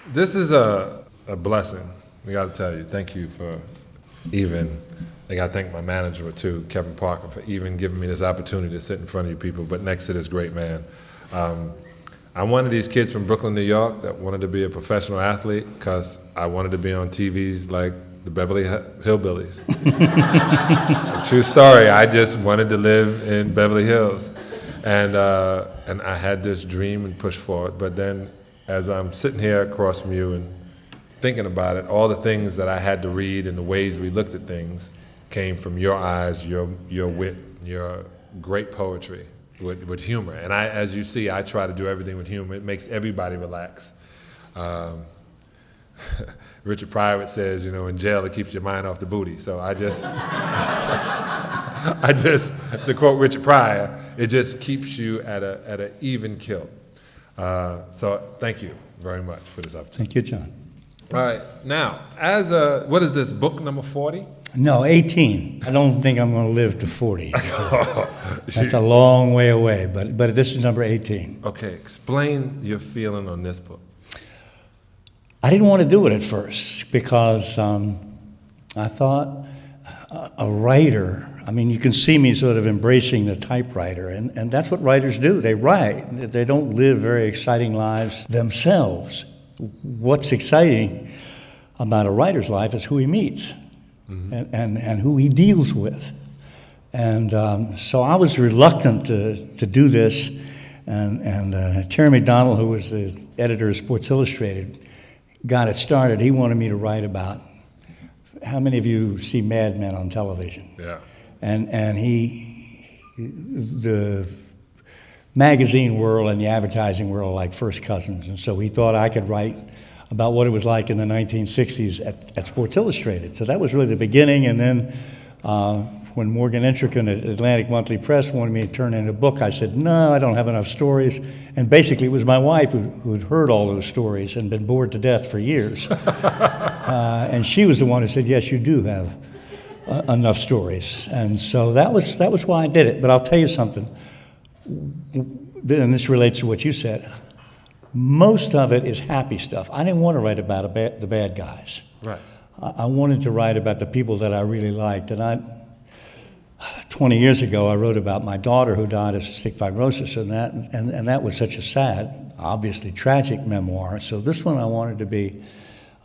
This is a blessing. I got to tell you, thank you for even. I got to thank my manager too, Kevin Parker, for even giving me this opportunity to sit in front of you people, but next to this great man. I'm one of these kids from Brooklyn, New York that wanted to be a professional athlete because I wanted to be on TVs like the Beverly Hillbillies. True story, I just wanted to live in Beverly Hills. And I had this dream and pushed for it, but then as I'm sitting here across from you and thinking about it, all the things that I had to read and the ways we looked at things came from your eyes, your wit, your great poetry with humor. And as you see, I try to do everything with humor. It makes everybody relax. Richard Pryor says, in jail it keeps your mind off the booty. So I just, to quote Richard Pryor, it just keeps you at an even kill. So thank you very much for this opportunity. Thank you, John. All right, now, what is this, book number 40? No, 18. I don't think I'm going to live to 40. That's a long way away, but this is number 18. Okay, explain your feeling on this book. I didn't want to do it at first because I thought a writer, you can see me sort of embracing the typewriter, and that's what writers do. They write. They don't live very exciting lives themselves. What's exciting about a writer's life is who he meets. Mm-hmm. and who he deals with. And so I was reluctant to do this, and Terry McDonald, who was the editor of Sports Illustrated, got it started. He wanted me to write about, how many of you see Mad Men on television? Yeah. And the magazine world and the advertising world are like first cousins, and so he thought I could write about what it was like in the 1960s at Sports Illustrated. So that was really the beginning, and then when Morgan Intrican at Atlantic Monthly Press wanted me to turn in a book, I said, no, I don't have enough stories. And basically it was my wife who had heard all those stories and been bored to death for years. And she was the one who said, yes, you do have enough stories. And so that was why I did it. But I'll tell you something, and this relates to what you said. Most of it is happy stuff. I didn't want to write about the bad guys. Right. I wanted to write about the people that I really liked. And 20 years ago, I wrote about my daughter who died of cystic fibrosis, and that was such a sad, obviously tragic memoir. So this one I wanted to be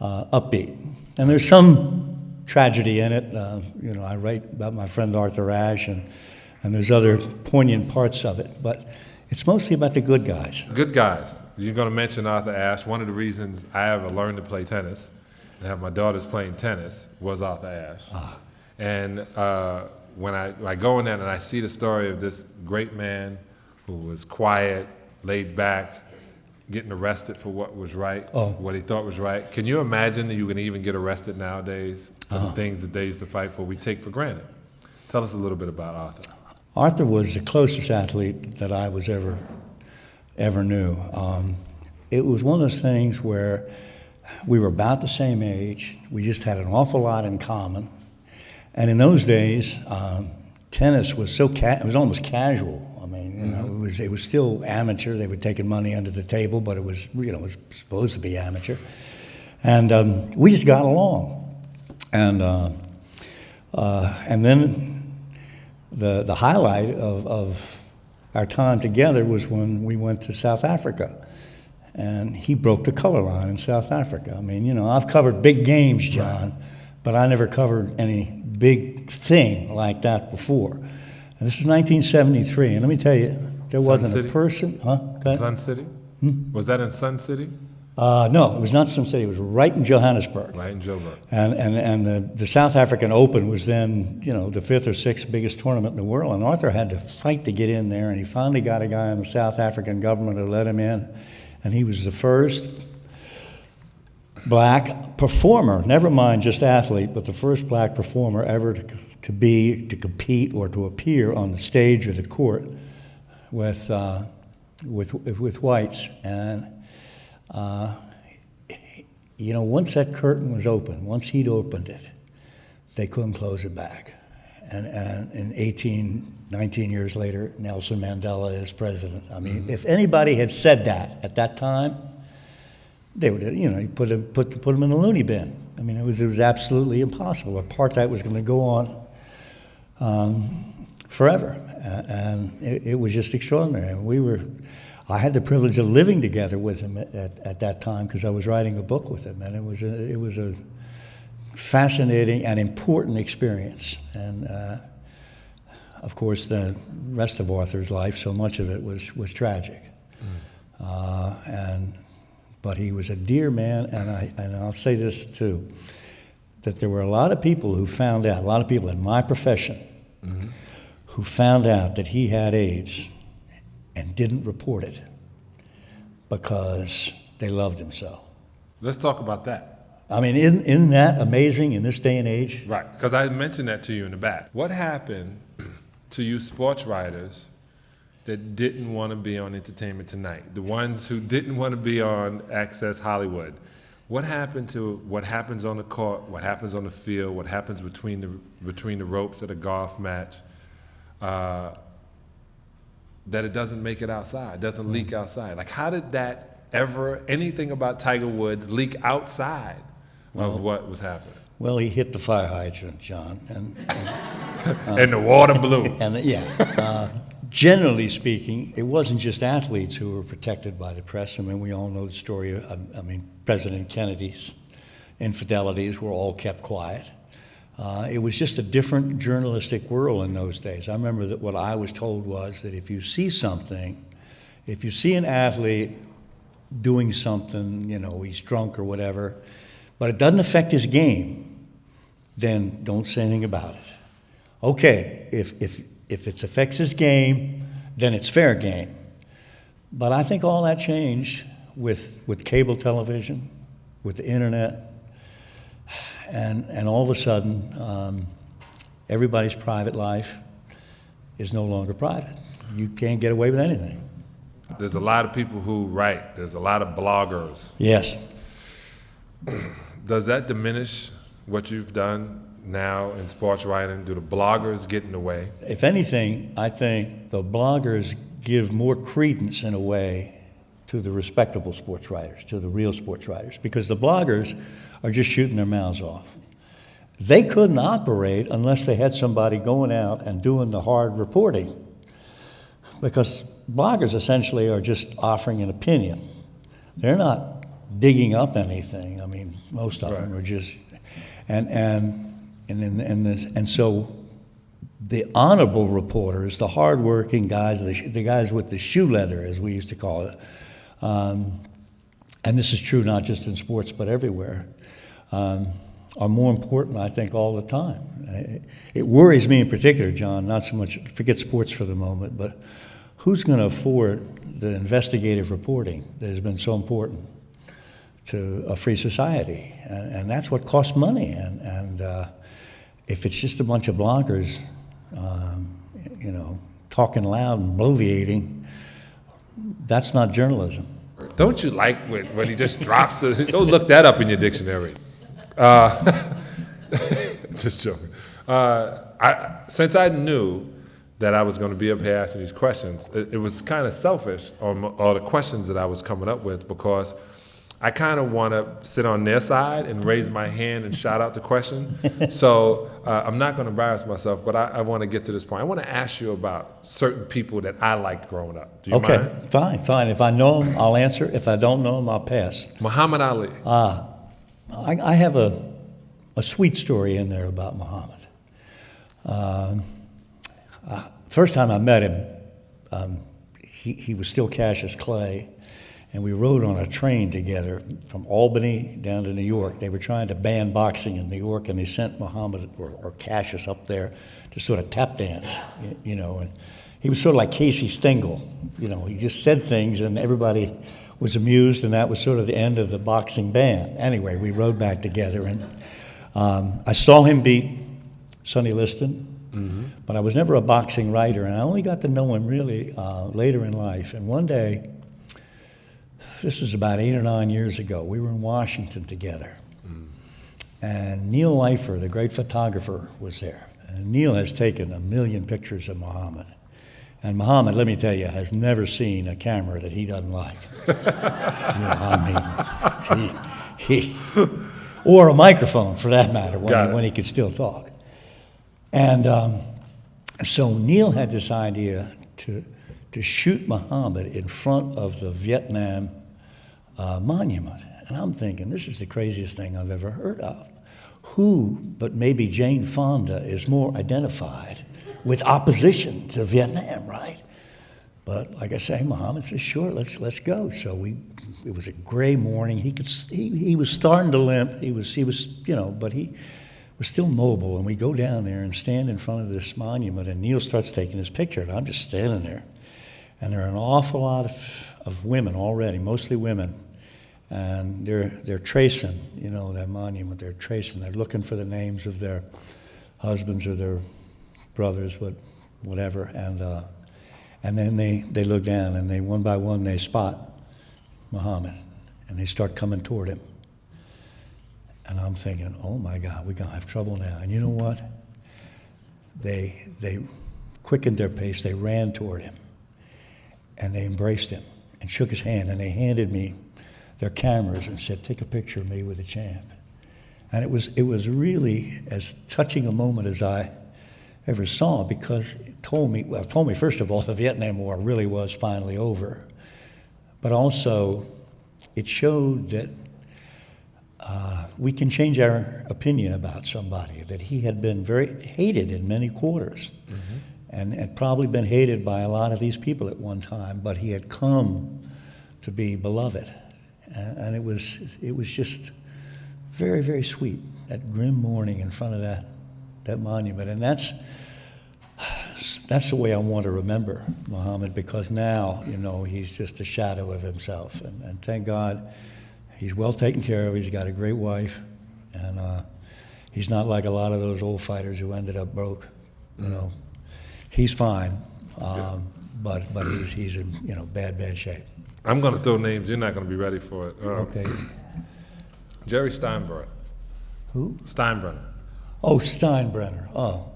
upbeat. And there's some tragedy in it. I write about my friend Arthur Ashe, and there's other poignant parts of it. But it's mostly about the good guys. Good guys. You're going to mention Arthur Ashe. One of the reasons I ever learned to play tennis and have my daughters playing tennis was Arthur Ashe. Ah. And when I go in there and I see the story of this great man who was quiet, laid back, getting arrested for what was right, what he thought was right. Can you imagine that you can even get arrested nowadays for the things that they used to fight for, we take for granted? Tell us a little bit about Arthur. Arthur was the closest athlete that I was ever knew. It was one of those things where we were about the same age. We just had an awful lot in common. And in those days, tennis was it was almost casual. It was still amateur. They were taking money under the table, but it was it was supposed to be amateur. And we just got along. And then the highlight of our time together was when we went to South Africa, and he broke the color line in South Africa. I've covered big games, John, but I never covered any big thing like that before. And this was 1973, and let me tell you, there wasn't a person, Sun City? Was that in Sun City? No, it was not Sun City. It was right in Johannesburg. Right in Joburg. And the South African Open was then, the fifth or sixth biggest tournament in the world. And Arthur had to fight to get in there, and he finally got a guy in the South African government to let him in. And he was the first black performer, never mind just athlete, but the first black performer ever to compete or to appear on the stage or the court with whites. And once that curtain was open, once he'd opened it, they couldn't close it back. And 19 years later, Nelson Mandela is president. If anybody had said that at that time, they would, you put them in a loony bin. I mean, it was absolutely impossible. Apartheid was going to go on forever, and it was just extraordinary. And I had the privilege of living together with him at that time because I was writing a book with him, and it was a fascinating and important experience. And of course, the rest of Arthur's life, so much of it was tragic. But he was a dear man, and I'll say this too, that there were a lot of people who found out, a lot of people in my profession, who found out that he had AIDS and didn't report it because they loved him so. Let's talk about that. I mean, isn't that amazing in this day and age? Right, because I mentioned that to you in the back. What happened to you sports writers that didn't want to be on Entertainment Tonight, the ones who didn't want to be on Access Hollywood? What happened to what happens on the court, what happens on the field, what happens between the ropes at a golf match, that it doesn't make it outside, doesn't leak outside? Like, how did that anything about Tiger Woods leak outside of what was happening? Well, he hit the fire hydrant, John, and the water blew. And generally speaking, it wasn't just athletes who were protected by the press. I mean, we all know the story. President Kennedy's infidelities were all kept quiet. It was just a different journalistic world in those days. I remember that what I was told was that if you see an athlete doing something, he's drunk or whatever, but it doesn't affect his game, then don't say anything about it. Okay, if it affects his game, then it's fair game. But I think all that changed with cable television, with the internet, and all of a sudden, everybody's private life is no longer private. You can't get away with anything. There's a lot of people who write. There's a lot of bloggers. Yes. Does that diminish what you've done now in sports writing? Do the bloggers get in the way? If anything, I think the bloggers give more credence in a way to the respectable sports writers, to the real sports writers, because the bloggers are just shooting their mouths off. They couldn't operate unless they had somebody going out and doing the hard reporting, because bloggers essentially are just offering an opinion. They're not digging up anything. I mean, most of them are just, and so the honorable reporters, the hardworking guys, the guys with the shoe leather, as we used to call it, and this is true not just in sports but everywhere, are more important, I think, all the time. It worries me in particular, John, not so much, forget sports for the moment, but who's going to afford the investigative reporting that has been so important to a free society? And that's what costs money. And if it's just a bunch of bloggers, talking loud and bloviating, that's not journalism. Don't you like when he just drops it? Don't look that up in your dictionary. Just joking. Since I knew that I was going to be up here asking these questions, it was kind of selfish on all the questions that I was coming up with, because I kind of want to sit on their side and raise my hand and shout out the question. So I'm not going to embarrass myself, but I want to get to this point. I want to ask you about certain people that I liked growing up. Do you mind? Okay, fine. If I know them, I'll answer. If I don't know them, I'll pass. Muhammad Ali. I have a sweet story in there about Muhammad. First time I met him, he was still Cassius Clay, and we rode on a train together from Albany down to New York. They were trying to ban boxing in New York, and they sent Muhammad or Cassius up there to sort of tap dance, and he was sort of like Casey Stengel. He just said things, and everybody was amused, and that was sort of the end of the boxing ban. Anyway, we rode back together, and I saw him beat Sonny Liston, but I was never a boxing writer, and I only got to know him really later in life. And one day, this was about 8 or 9 years ago, we were in Washington together, and Neil Leifer, the great photographer, was there. And Neil has taken 1 million pictures of Muhammad. And Muhammad, let me tell you, has never seen a camera that he doesn't like. I mean, he or a microphone for that matter, when he could still talk. And so Neil had this idea to shoot Muhammad in front of the Vietnam monument. And I'm thinking, this is the craziest thing I've ever heard of. Who, but maybe Jane Fonda, is more identified with opposition to Vietnam, right? But like I say, Muhammad says, sure, let's go. So it was a gray morning. He was starting to limp. He was, but he was still mobile. And we go down there and stand in front of this monument. And Neil starts taking his picture, and I'm just standing there. And there are an awful lot of women already, mostly women. And they're tracing, that monument. They're tracing. They're looking for the names of their husbands or their brothers, whatever. And then they look down, and they one by one they spot Muhammad, and they start coming toward him. And I'm thinking, oh my God, we're gonna have trouble now. And you know what? They quickened their pace. They ran toward him, and they embraced him and shook his hand, and they handed me their cameras and said, take a picture of me with the champ. And it was really as touching a moment as I ever saw, because it told me, first of all, the Vietnam War really was finally over. But also, it showed that we can change our opinion about somebody, that he had been very hated in many quarters, and had probably been hated by a lot of these people at one time, but he had come to be beloved. And it was just very, very sweet, that grim morning in front of that monument. And that's the way I want to remember Muhammad, because now, he's just a shadow of himself. And thank God he's well taken care of. He's got a great wife. And he's not like a lot of those old fighters who ended up broke. He's fine, but he's in bad shape. I'm going to throw names. You're not going to be ready for it. Okay. Jerry Steinbrenner. Who? Steinbrenner. Oh, Steinbrenner. Oh.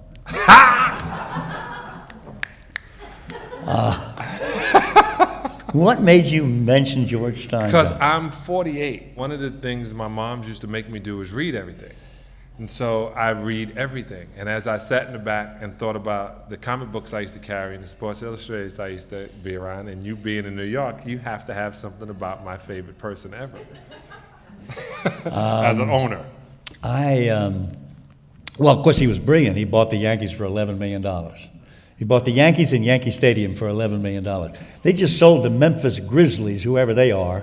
What made you mention George Steinbrenner? Because I'm 48. One of the things my moms used to make me do is read everything. And so I read everything. And as I sat in the back and thought about the comic books I used to carry and the Sports Illustrated I used to be around, and you being in New York, you have to have something about my favorite person ever as an owner. Well, of course, he was brilliant. He bought the Yankees for $11 million. He bought the Yankees in Yankee Stadium for $11 million. They just sold the Memphis Grizzlies, whoever they are,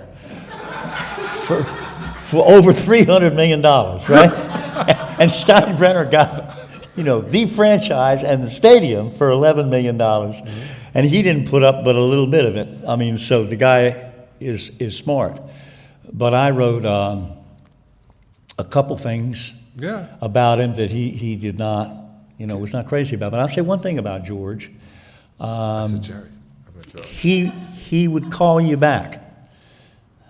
for over $300 million, right? And Steinbrenner got, the franchise and the stadium for $11 million. And he didn't put up but a little bit of it. I mean, so the guy is smart. But I wrote a couple things about him that he did not, was not crazy about. But I'll say one thing about George. I said Jerry. He would call you back.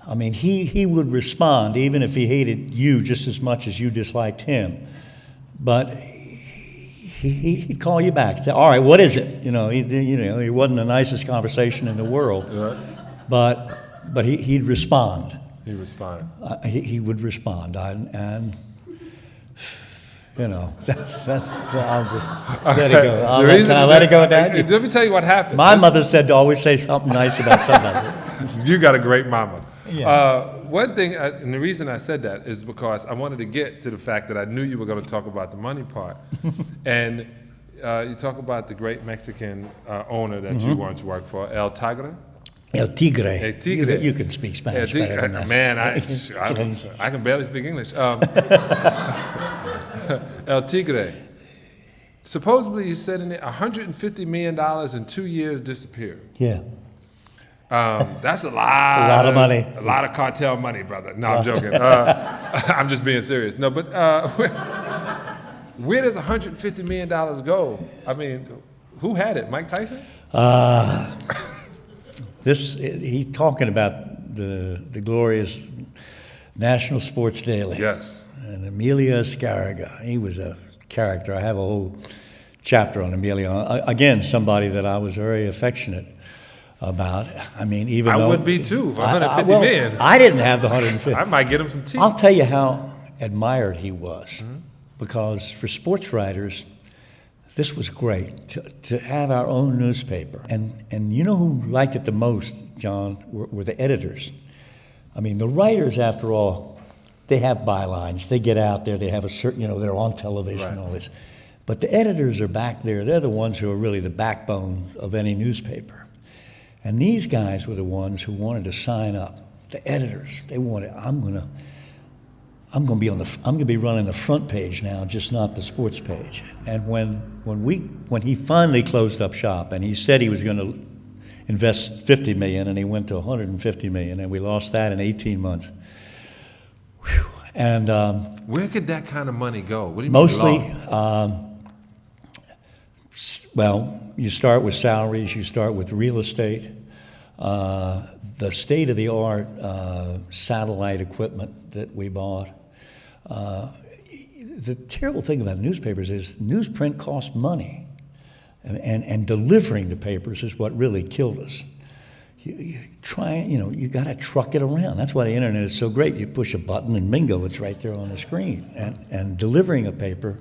I mean, he would respond even if he hated you just as much as you disliked him. But he'd call you back. Say, all right, what is it? He wasn't the nicest conversation in the world, but he'd respond. He responded. He would respond, and that's I'll just let it go. Can I let it go at that? Let me tell you what happened. My mother said to always say something nice about somebody. You got a great mama. Yeah. One thing, and the reason I said that is because I wanted to get to the fact that I knew you were going to talk about the money part. And you talk about the great Mexican owner that you once worked for, El Tigre. El Tigre. El Tigre. You can speak Spanish better than that. Man, I can barely speak English. El Tigre. Supposedly you said in it $150 million in 2 years disappeared. Yeah. That's a lot of money. A lot of cartel money, brother. No, I'm joking. I'm just being serious. No, but where does $150 million go? I mean, who had it? Mike Tyson? He's talking about the glorious National Sports Daily. Yes. And Emilio Escarga. He was a character. I have a whole chapter on Emilio. Again, somebody that I was very affectionate about. I mean, even though... I would be too, for 150 million. I didn't have the 150. I might get him some tea. I'll tell you how admired he was, because for sports writers, this was great, to have our own newspaper. And you know who liked it the most, John, were the editors. I mean, the writers, after all, they have bylines. They get out there, they have a certain, they're on television and all this. But the editors are back there. They're the ones who are really the backbone of any newspaper. And these guys were the ones who wanted to sign up. The editors, they wanted, I'm gonna be running the front page now, just not the sports page. And when he finally closed up shop, and he said he was going to invest $50 million, and he went to $150 million, and we lost that in 18 months. Whew. And where could that kind of money go? What do you mostly, mean well, you start with salaries, you start with real estate, the state-of-the-art satellite equipment that we bought. The terrible thing about newspapers is newsprint costs money, and delivering the papers is what really killed us. You got to truck it around. That's why the internet is so great. You push a button and bingo, it's right there on the screen. And delivering a paper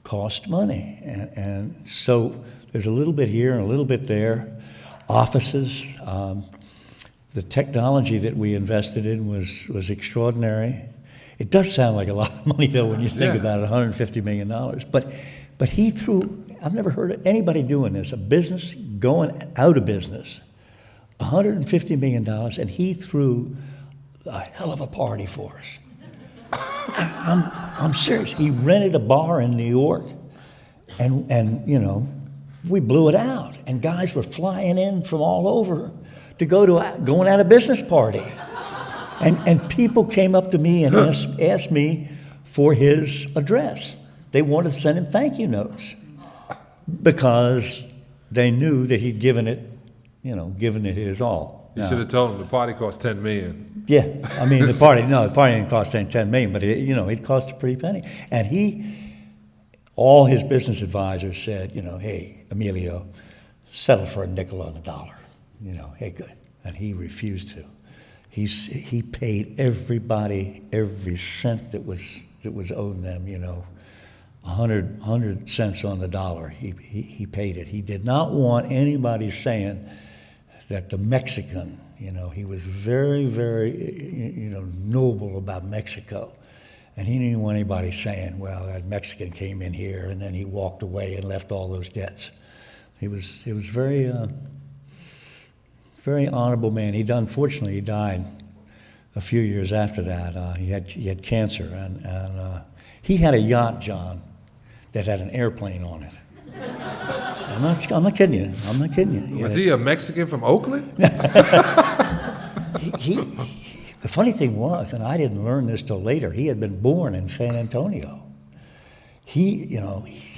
cost money. And so there's a little bit here and a little bit there. Offices, the technology that we invested in was extraordinary. It does sound like a lot of money, though, when you think about it, $150 million. But he threw, I've never heard of anybody doing this, a business going out of business, $150 million, and he threw a hell of a party for us. I'm serious. He rented a bar in New York, and we blew it out. And guys were flying in from all over to go to a going out of business party. And people came up to me and asked me for his address. They wanted to send him thank you notes because they knew that he'd given it his all. You should have told him the party cost $10 million. Yeah, I mean the party didn't cost $10 million, but it cost a pretty penny. And all his business advisors said, hey, Emilio, settle for a nickel on the dollar. Hey, good. And he refused to. He paid everybody every cent that was owed them. 100 cents on the dollar. He paid it. He did not want anybody saying that the Mexican. He was very, very noble about Mexico, and he didn't want anybody saying, well, that Mexican came in here and then he walked away and left all those debts. He was very. Very honorable man. Unfortunately, he died a few years after that. He had cancer, and he had a yacht, John, that had an airplane on it. I'm not kidding you. I'm not kidding you. Was he a Mexican from Oakland? The funny thing was, and I didn't learn this till later, he had been born in San Antonio. He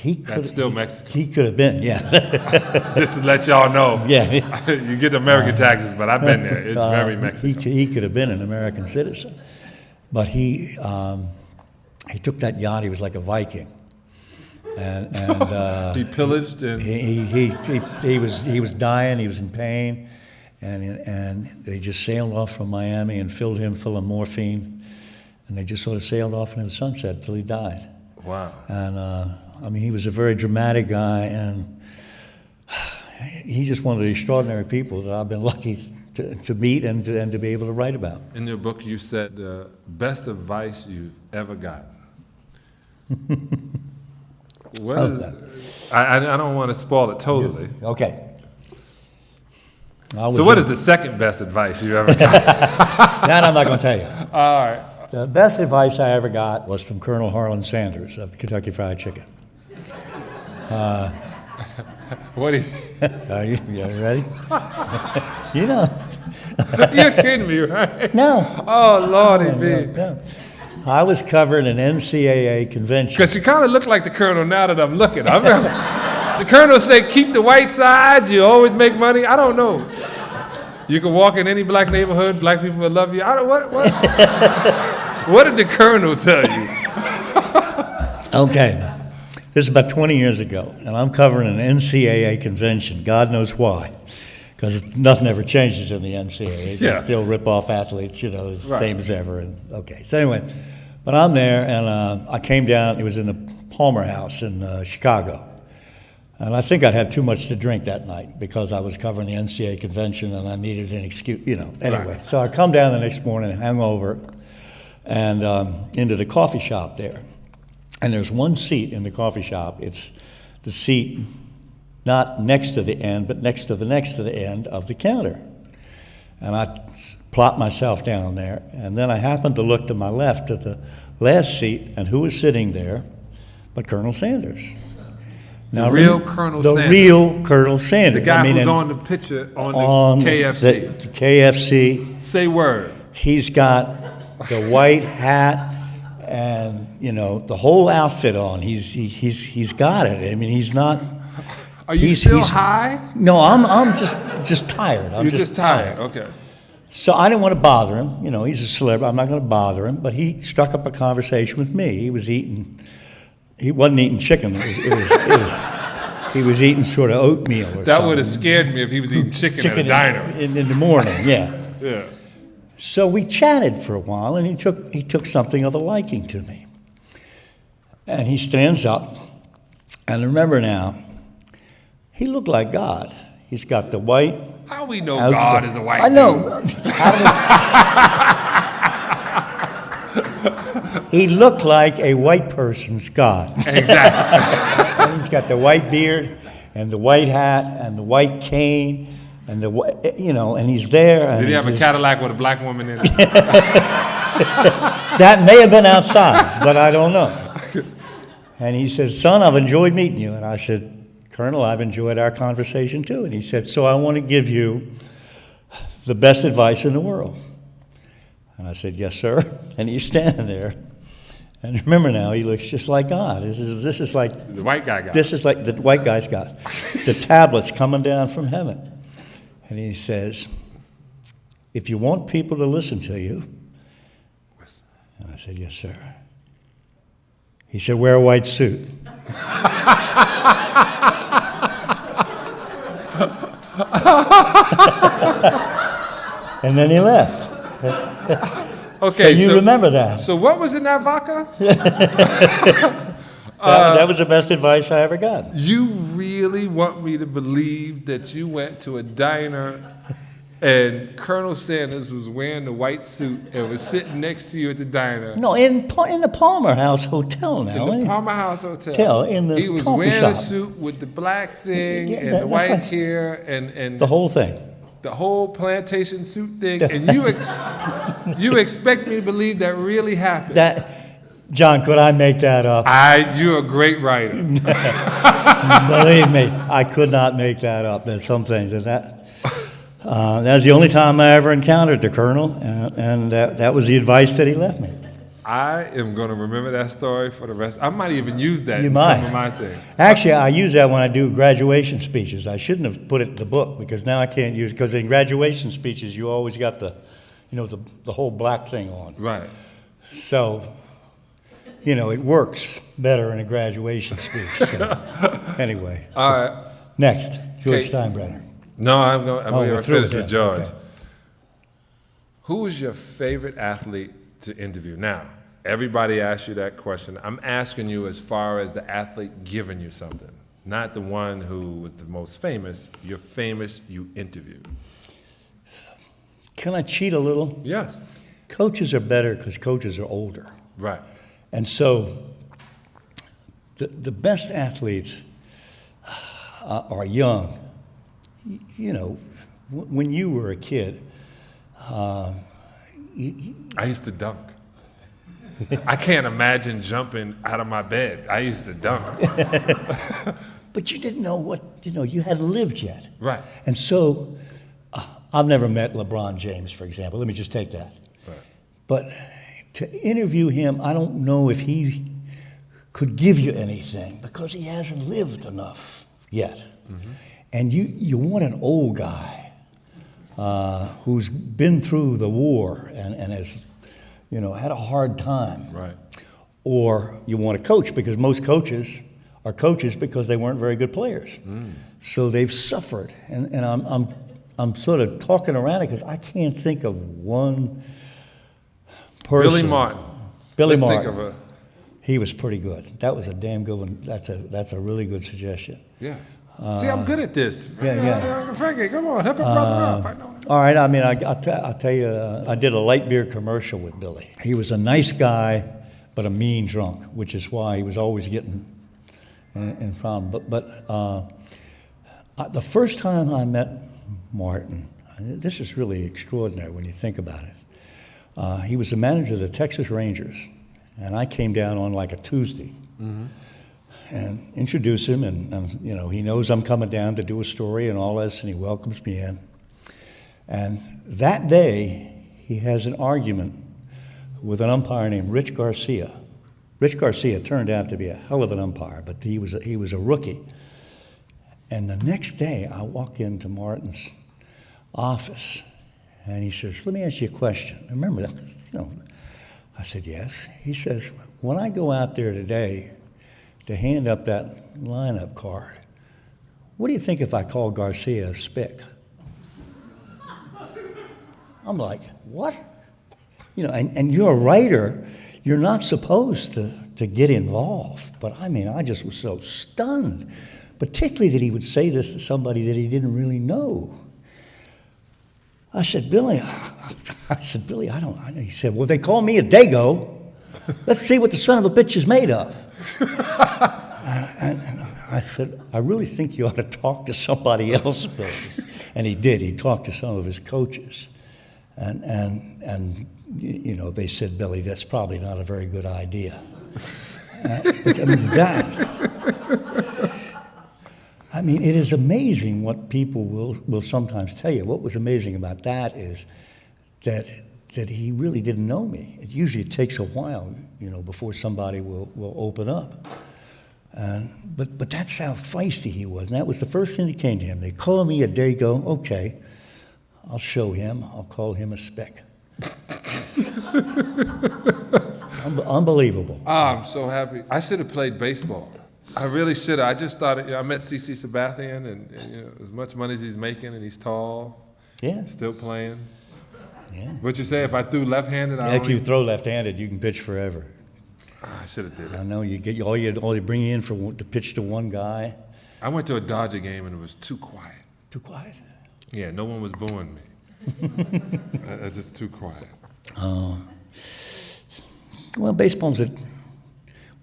could. That's still Mexico. He could have been, yeah. Just to let y'all know. Yeah. You get American taxes, but I've been there. It's very Mexican. He could have been an American citizen, but he took that yacht. He was like a Viking, and he pillaged and he was dying. He was in pain, and they just sailed off from Miami and filled him full of morphine, and they just sort of sailed off into the sunset until he died. Wow. And he was a very dramatic guy, and he's just one of the extraordinary people that I've been lucky to meet and to be able to write about. In your book, you said the best advice you've ever gotten. I don't want to spoil it totally. Okay. So what is the second best advice you ever got? That I'm not going to tell you. All right. The best advice I ever got was from Colonel Harlan Sanders of Kentucky Fried Chicken. What is? Are you ready? You're kidding me, right? No. Oh, Lordy B. No. I was covering an NCAA convention. Because you kind of look like the Colonel now that I'm looking. The Colonel said, keep the white sides, you always make money. I don't know. You can walk in any black neighborhood, black people will love you. What did the Colonel tell you? Okay. This is about 20 years ago, and I'm covering an NCAA convention. God knows why, because nothing ever changes in the NCAA. They still rip off athletes, the same as ever. And okay, so anyway, but I'm there, and I came down. It was in the Palmer House in Chicago, and I think I'd had too much to drink that night because I was covering the NCAA convention, and I needed an excuse, Anyway, so I come down the next morning, hungover, and into the coffee shop there. And there's one seat in the coffee shop. It's the seat not next to the end, but next to the end of the counter. And I plopped myself down there. And then I happened to look to my left at the last seat, and who was sitting there but Colonel Sanders. Now, the real Colonel Sanders. The real Colonel Sanders. The guy who's on the picture on the KFC. The KFC. Say word. He's got the white hat and the whole outfit on. He's got it. I mean, he's not. Are you still high? No, I'm just tired. You're just tired. Okay. So I didn't want to bother him. He's a celebrity. I'm not going to bother him. But he struck up a conversation with me. He wasn't eating chicken. He was eating sort of oatmeal or something. That would have scared me if he was eating chicken at a diner. In the morning, yeah. Yeah. So we chatted for a while, and he took something of a liking to me. And he stands up, and remember now, he looked like God. He's got the white. How we know God is a white I know. He looked like a white person's God. Exactly. And he's got the white beard, and the white hat, and the white cane. And and he's there. And did he have a Cadillac with a black woman in it? That may have been outside, but I don't know. And he said, "Son, I've enjoyed meeting you." And I said, "Colonel, I've enjoyed our conversation too." And he said, "So I want to give you the best advice in the world." And I said, "Yes, sir." And he's standing there. And remember now, he looks just like God. This is like the white guy got. This is like the white guy's got the tablets coming down from heaven. And he says, "If you want people to listen to you," and I said, "Yes, sir." He said, "Wear a white suit." And then he left. Okay, so you remember that. So what was in that vodka? That was the best advice I ever got. You really want me to believe that you went to a diner and Colonel Sanders was wearing the white suit and was sitting next to you at the diner? No, in the Palmer House Hotel now. In the Palmer House Hotel. He was wearing a suit with the black thing and the white hair and the whole thing. The whole plantation suit thing, and you expect me to believe that really happened? John, could I make that up? You're a great writer. Believe me, I could not make that up. There's some things that was the only time I ever encountered the Colonel, and that was the advice that he left me. I am going to remember that story for the rest. I might even use that in some of my things. Actually, I use that when I do graduation speeches. I shouldn't have put it in the book because now I can't use it. Because in graduation speeches, you always got the whole black thing on. Right. So, it works better in a graduation speech. So. Anyway. All right. Next, George Steinbrenner. No, I'm going to finish with George. Okay. Who was your favorite athlete to interview? Now, everybody asks you that question. I'm asking you as far as the athlete giving you something, not the one who was the most famous. You're famous, you interviewed. Can I cheat a little? Yes. Coaches are better because coaches are older. Right. And so the best athletes are young. When you were a kid, I used to dunk. I can't imagine jumping out of my bed. I used to dunk. But you didn't know you hadn't lived yet. Right. And so I've never met LeBron James, for example. Let me just take that. Right. But to interview him, I don't know if he could give you anything because he hasn't lived enough yet. Mm-hmm. And you want an old guy who's been through the war and has, had a hard time. Right. Or you want a coach because most coaches are coaches because they weren't very good players. So they've suffered, and I'm sort of talking around it because I can't think of one person. Billy Martin. Billy Let's Martin. think of a, He was pretty good. That was a damn good one. That's a really good suggestion. yes. See, I'm good at this. yeah. Frankie, come on, help a brother up. I know. All right, I mean, I'll tell you, I did a light beer commercial with Billy. He was a nice guy, but a mean drunk, which is why he was always getting in front. But the first time I met Martin, this is really extraordinary when you think about it. He was the manager of the Texas Rangers, and I came down on like a Tuesday. And introduce him, and you know, he knows I'm coming down to do a story and all this, and he welcomes me in. And that day, he has an argument with an umpire named Rich Garcia. Rich Garcia turned out to be a hell of an umpire, but he was a rookie. And the next day, I walk into Martin's office, and he says, "Let me ask you a question." Remember that? You know, I said, "Yes." He says, "When I go out there today to hand up that lineup card, what do you think if I call Garcia a spick?" I'm like, what? You know, and you're a writer, you're not supposed to get involved. But I mean, I just was so stunned, particularly that he would say this to somebody that he didn't really know. I said, Billy, I don't know. He said, "Well, they call me a dago. Let's see what the son of a bitch is made of." And I said, "I really think you ought to talk to somebody else, Billy." And he did. He talked to some of his coaches. And you know, they said, "Billy, that's probably not a very good idea." But, I mean, it is amazing what people will sometimes tell you. What was amazing about that is that he really didn't know me. Usually it takes a while, you know, before somebody will open up. But that's how feisty he was. And that was the first thing that came to him. They call me a dago. Okay, I'll show him. I'll call him a speck. Unbelievable. I'm so happy. I should have played baseball. I really should have. I just thought, I met C.C. Sabathian, and you know, as much money as he's making, and he's tall, Yeah. still playing. Yeah. What you say, if I threw left-handed, If you throw left-handed, you can pitch forever. I should have did I it. know all you bring you in to pitch to one guy. I went to a Dodger game, and it was too quiet. Too quiet. Yeah, no one was booing me. It's just too quiet.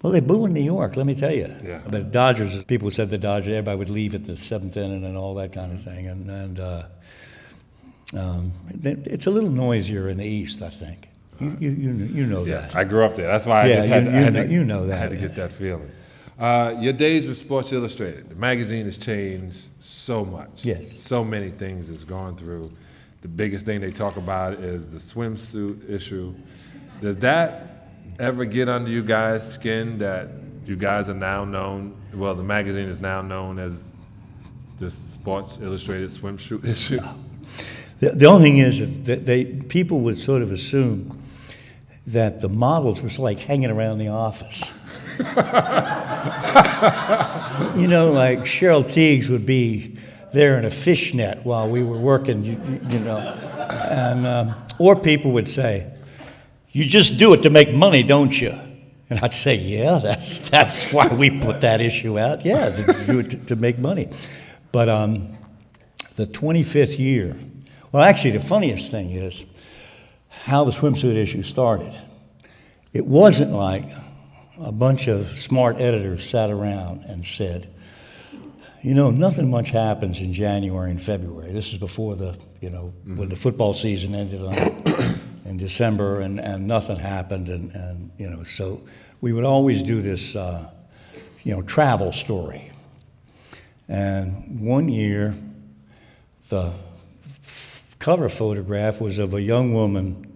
Well, they boo in New York, let me tell you. Yeah. But Dodgers, people said the Dodgers, everybody would leave at the seventh inning and all that kind of thing. It's a little noisier in the East, I think. You know Yeah, that. I grew up there. That's why Yeah, I just had you know I had that, to get yeah. that feeling. Your days with Sports Illustrated, the magazine has changed so much. Yes. So many things it's gone through. The biggest thing they talk about is the swimsuit issue. Does that ever get under you guys' skin that you guys are now known, well, the magazine is now known as the Sports Illustrated swimsuit issue? The only thing is that people would sort of assume that the models was like hanging around the office. You know, like Cheryl Tiegs would be there in a fishnet while we were working, you know. And, or people would say, "You just do it to make money, don't you?" And I'd say, "Yeah, that's why we put that issue out. Yeah, to do it to make money." But the 25th year, well, actually, the funniest thing is how the swimsuit issue started. It wasn't like a bunch of smart editors sat around and said, "You know, nothing much happens in January and February." This is before when the football season ended in December, and nothing happened, and you know, so we would always do this, travel story. And one year, the cover photograph was of a young woman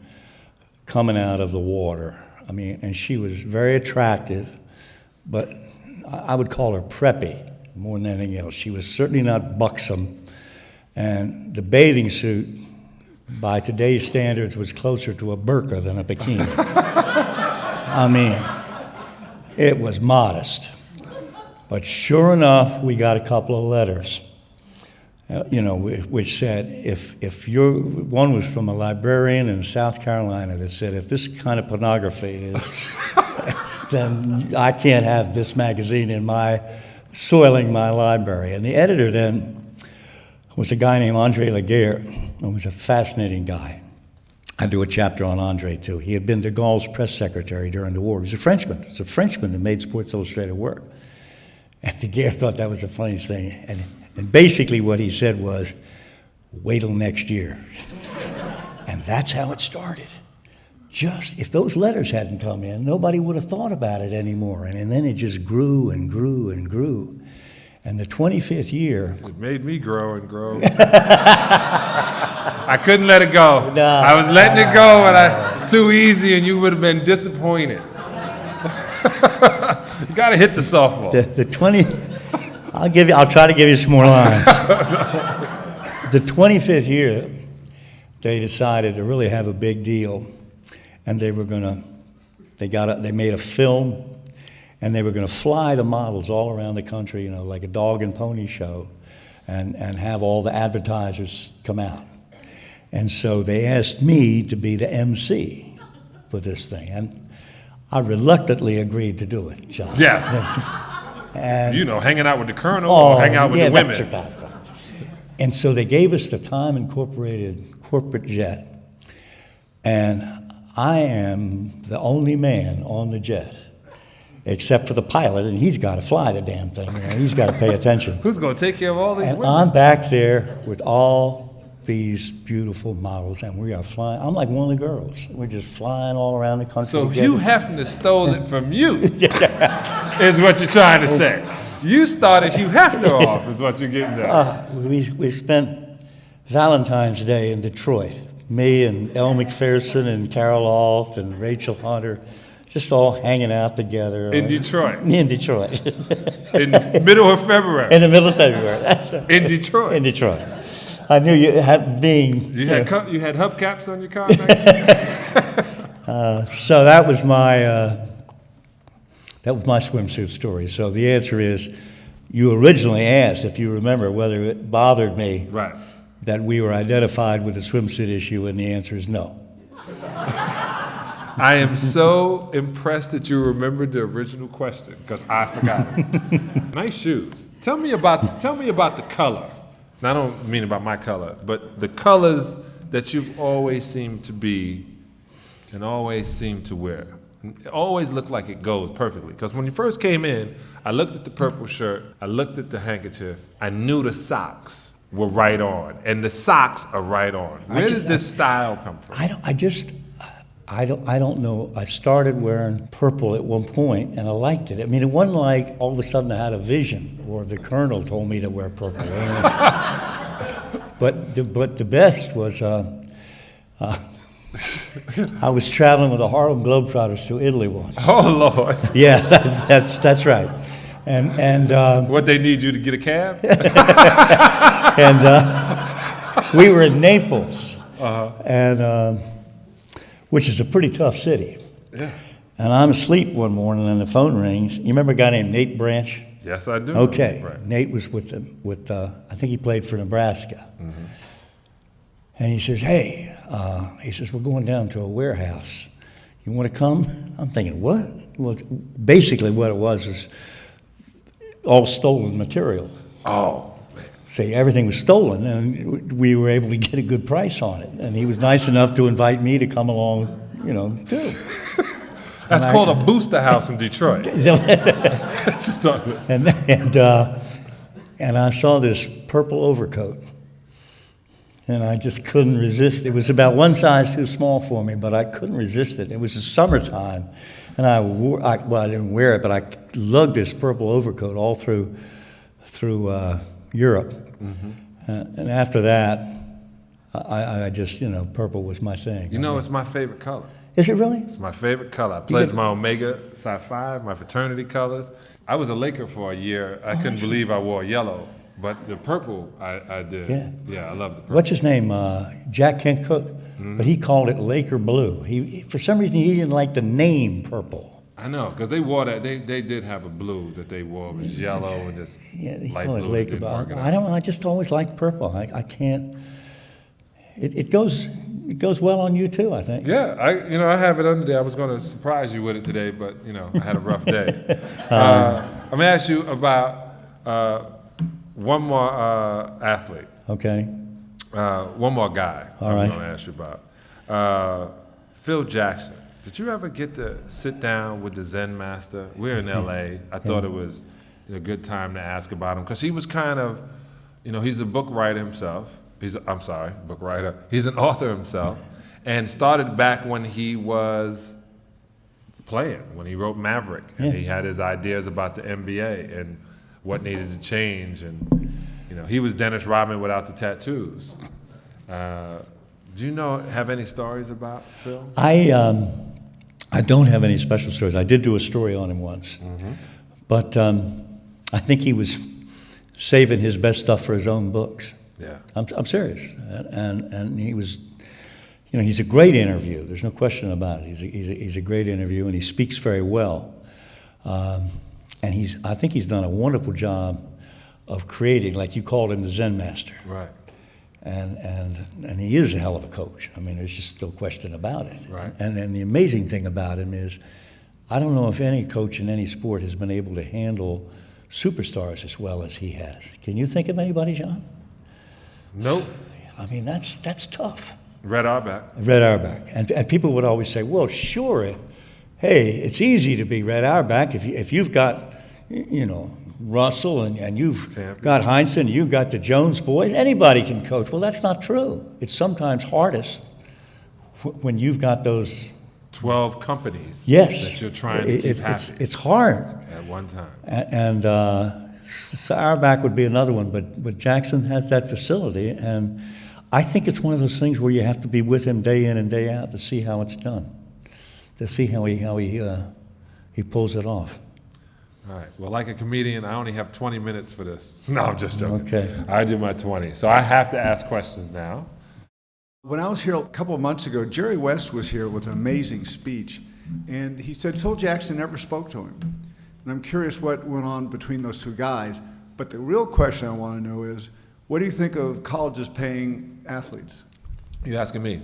coming out of the water. I mean, and she was very attractive, but I would call her preppy more than anything else. She was certainly not buxom, and the bathing suit, by today's standards, was closer to a burqa than a bikini. I mean, it was modest. But sure enough, we got a couple of letters, which said, if you're, one was from a librarian in South Carolina that said, if this kind of pornography is, then I can't have this magazine soiling my library. And the editor then was a guy named Andre Laguerre, who was a fascinating guy. I do a chapter on Andre, too. He had been de Gaulle's press secretary during the war. He was a Frenchman. He's a Frenchman that made Sports Illustrated work. And Laguerre thought that was the funniest thing. And basically what he said was, wait till next year. And that's how it started. Just, if those letters hadn't come in, nobody would have thought about it anymore. And then it just grew and grew and grew. And the 25th year... It made me grow and grow. I couldn't let it go. No, I was letting it go, and it's too easy, and you would have been disappointed. You got to hit the softball. The 20... I'll try to give you some more lines. The 25th year, they decided to really have a big deal, and they made a film. And they were going to fly the models all around the country, like a dog and pony show, and have all the advertisers come out. And so they asked me to be the MC for this thing. And I reluctantly agreed to do it, John. Yes. And, hanging out with the colonel or hang out with the women. That's about right. And so they gave us the Time Incorporated corporate jet. And I am the only man on the jet, except for the pilot, and he's got to fly the damn thing. He's got to pay attention. Who's going to take care of all these women? I'm back there with all these beautiful models, and we are flying. I'm like one of the girls. We're just flying all around the country. So together. Hugh Hefner stole it from you, is what you're trying to say. You started Hugh Hefner off, is what you're getting at. We spent Valentine's Day in Detroit. Me and Elle McPherson and Carol Alt and Rachel Hunter, just all hanging out together. In Detroit? In Detroit. In the middle of February? In the middle of February, that's right. In Detroit? In Detroit. I knew you had You had hubcaps on your car? So that was my swimsuit story. So the answer is, you originally asked, if you remember, whether it bothered me Right. that we were identified with the swimsuit issue, and the answer is no. I am so impressed that you remembered the original question, because I forgot it. Nice shoes. Tell me about the color. And I don't mean about my color, but the colors that you've always seemed to be and always seem to wear. It always looked like it goes perfectly. Because when you first came in, I looked at the purple shirt, I looked at the handkerchief, I knew the socks were right on, and the socks are right on. Where does this style come from? I don't know. I started wearing purple at one point, and I liked it. I mean, it wasn't like all of a sudden I had a vision, or the colonel told me to wear purple. But the best was I was traveling with the Harlem Globetrotters to Italy once. Oh, Lord. Yeah, that's right. And what, they need you to get a cab? And we were in Naples, and which is a pretty tough city. Yeah. And I'm asleep one morning, and the phone rings. You remember a guy named Nate Branch? Yes, I do. Okay. Right. Nate was with I think he played for Nebraska. Mm-hmm. And he says, hey, we're going down to a warehouse. You want to come? I'm thinking, what? Well, basically what it was is all stolen material. Oh. See, everything was stolen, and we were able to get a good price on it. And he was nice enough to invite me to come along, too. That's called a booster house in Detroit. And I saw this purple overcoat, and I just couldn't resist. It was about one size too small for me, but I couldn't resist it. It was the summertime, and I didn't wear it, but I lugged this purple overcoat all through Europe. Mm-hmm. And after that, I just, purple was my thing. It's my favorite color. Is it really? It's my favorite color. I pledged my Omega Psi Phi, my fraternity colors. I was a Laker for a year. I couldn't believe I wore yellow, but the purple I did. Yeah, I love the purple. What's his name? Jack Kent Cook. Mm-hmm. But he called it Laker blue. For some reason, he didn't like the name purple. I know, because they wore that. They did have a blue that they wore. It was yellow and this Yeah, he light called it blue. Laker, but I don't know. I just always liked purple. I can't. It goes well on you too, I think. Yeah, I have it under there. I was going to surprise you with it today, but I had a rough day. I'm going to ask you about one more athlete. Okay. One more guy. All right. I'm going to ask you about Phil Jackson. Did you ever get to sit down with the Zen master? We're in L.A. I thought it was a good time to ask about him because he was kind of, he's a book writer himself. Book writer. He's an author himself, and started back when he was playing, when he wrote Maverick, and he had his ideas about the NBA and what needed to change, and he was Dennis Rodman without the tattoos. Do you have any stories about Phil? I don't have any special stories. I did do a story on him once, but I think he was saving his best stuff for his own books. Yeah, I'm serious, and he was, he's a great interview. There's no question about it. He's a great interview, and he speaks very well, and I think he's done a wonderful job of creating, like you called him, the Zen master. Right. And he is a hell of a coach. I mean, there's just no question about it. Right. And the amazing thing about him is, I don't know if any coach in any sport has been able to handle superstars as well as he has. Can you think of anybody, John? Nope. I mean, that's tough. Red Auerbach. Red Auerbach. And people would always say, well, sure, hey, it's easy to be Red Auerbach if you've got, Russell and you've got Heinsohn, you've got the Jones boys. Anybody can coach. Well, that's not true. It's sometimes hardest when you've got those 12 companies that you're trying to keep happy. It's hard. At one time. And Auerbach would be another one, but Jackson has that facility, and I think it's one of those things where you have to be with him day in and day out to see how it's done, to see how he pulls it off. All right. Well, like a comedian, I only have 20 minutes for this. No, I'm just joking. Okay. I do my 20. So I have to ask questions now. When I was here a couple of months ago, Jerry West was here with an amazing speech, and he said Phil Jackson never spoke to him. And I'm curious what went on between those two guys. But the real question I want to know is, what do you think of colleges paying athletes? You asking me?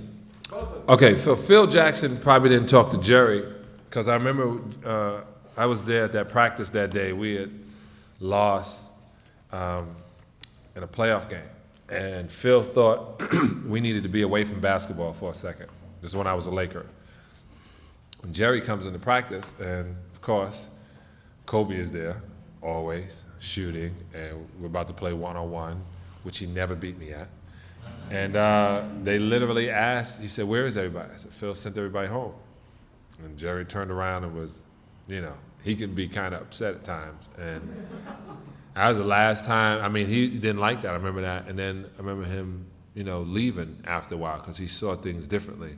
Okay, so Phil Jackson probably didn't talk to Jerry, because I remember I was there at that practice that day. We had lost in a playoff game, and Phil thought we needed to be away from basketball for a second. This is when I was a Laker. And Jerry comes into practice, and of course, Kobe is there, always, shooting, and we're about to play one-on-one, which he never beat me at. And they literally asked, he said, where is everybody? I said, Phil sent everybody home. And Jerry turned around and was, he can be kind of upset at times. And that was the last time, I mean, he didn't like that, I remember that. And then I remember him, leaving after a while because he saw things differently.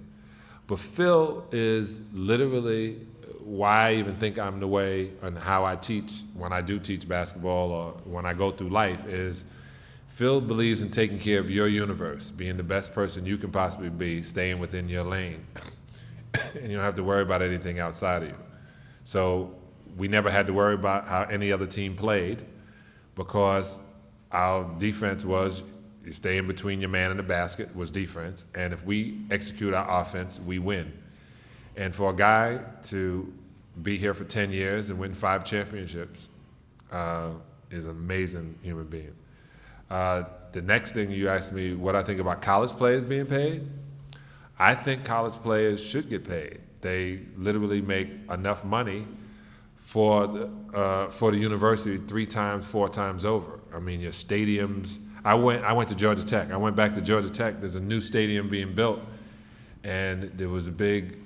But Phil is literally why I even think I'm the way and how I teach when I do teach basketball or when I go through life is Phil believes in taking care of your universe, being the best person you can possibly be, staying within your lane. And you don't have to worry about anything outside of you. So we never had to worry about how any other team played because our defense was you stay in between your man and the basket was defense. And if we execute our offense, we win. And for a guy to be here for 10 years and win 5 championships is an amazing human being. The next thing you asked me what I think about college players being paid. I think college players should get paid. They literally make enough money for the university 3 times, 4 times over. I mean, your stadiums. I went to Georgia Tech. I went back to Georgia Tech. There's a new stadium being built, and there was a big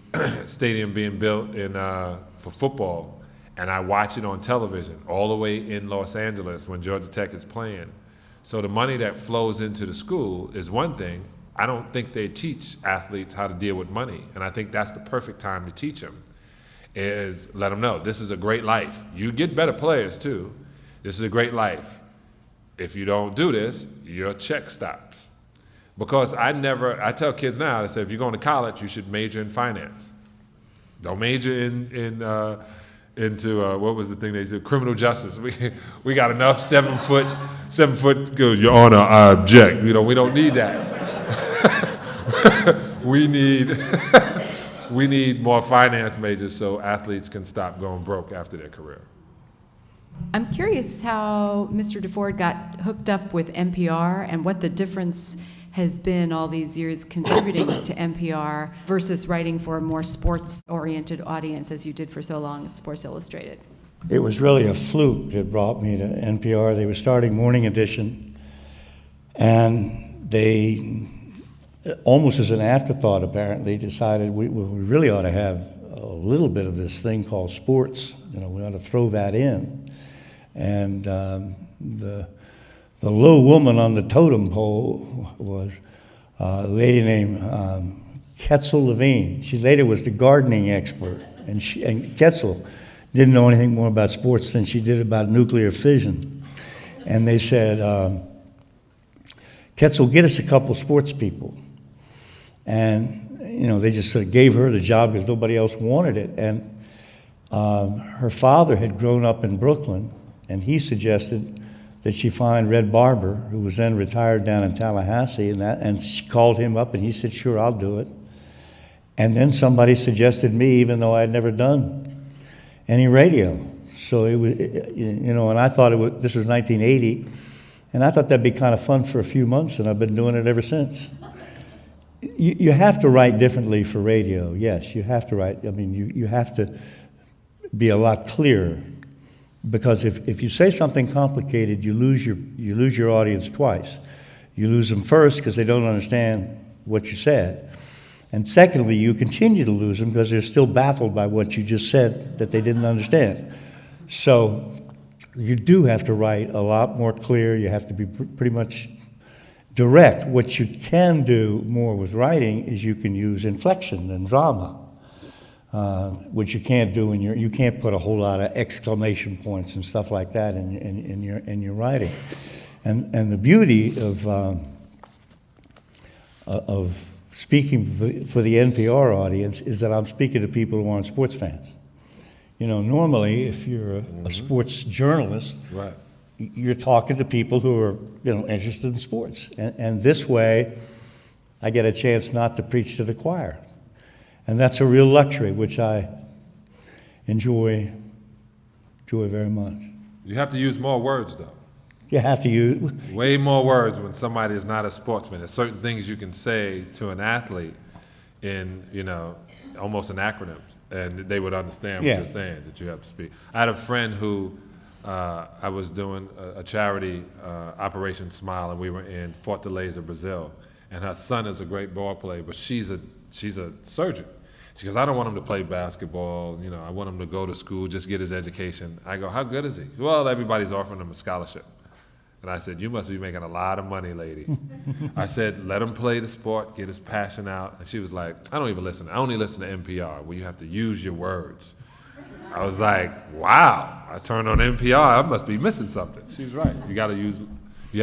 stadium being built for football, and I watch it on television all the way in Los Angeles when Georgia Tech is playing. So the money that flows into the school is one thing. I don't think they teach athletes how to deal with money, and I think that's the perfect time to teach them, is let them know this is a great life. You get better players too. This is a great life. If you don't do this, your check stops. Because I tell kids now, I say if you're going to college, you should major in finance. Don't major into what was the thing they do? Criminal justice. We got enough 7 foot. Your Honor, I object. We don't need that. we need more finance majors so athletes can stop going broke after their career. I'm curious how Mr. Deford got hooked up with NPR and what the difference has been all these years contributing to NPR versus writing for a more sports-oriented audience as you did for so long at Sports Illustrated. It was really a fluke that brought me to NPR. They were starting Morning Edition, and they, almost as an afterthought apparently, decided we really ought to have a little bit of this thing called sports. We ought to throw that in. And the low woman on the totem pole was a lady named Ketzel Levine. She later was the gardening expert, and Ketzel didn't know anything more about sports than she did about nuclear fission. And they said, Ketzel, get us a couple sports people. And, they just sort of gave her the job because nobody else wanted it. And her father had grown up in Brooklyn, and he suggested that she find Red Barber, who was then retired down in Tallahassee, and she called him up, and he said, sure, I'll do it. And then somebody suggested me, even though I had never done any radio. So it was, and I thought this was 1980, and I thought that'd be kind of fun for a few months, and I've been doing it ever since. You have to write differently for radio, yes, you have to write. You have to be a lot clearer. Because if you say something complicated, you lose your audience twice. You lose them first because they don't understand what you said. And secondly, you continue to lose them because they're still baffled by what you just said that they didn't understand. So you do have to write a lot more clear. You have to be pretty much direct. What you can do more with writing is you can use inflection and drama. Which you can't do you can't put a whole lot of exclamation points and stuff like that in your writing. And the beauty of speaking for the NPR audience is that I'm speaking to people who aren't sports fans. Normally if you're a sports journalist, right, you're talking to people who are interested in sports. And this way, I get a chance not to preach to the choir. And that's a real luxury, which I enjoy very much. You have to use more words, though. You have to use... Way more words when somebody is not a sportsman. There's certain things you can say to an athlete in, almost an acronym, and they would understand what you're saying, that you have to speak. I had a friend who, I was doing a charity, Operation Smile, and we were in Fortaleza, Brazil, and her son is a great ball player, but she's a surgeon. She goes, I don't want him to play basketball. I want him to go to school, just get his education. I go, how good is he? Well, everybody's offering him a scholarship. And I said, you must be making a lot of money, lady. I said, let him play the sport, get his passion out. And she was like, I don't even listen. I only listen to NPR, where you have to use your words. I was like, wow. I turned on NPR, I must be missing something. She was right. You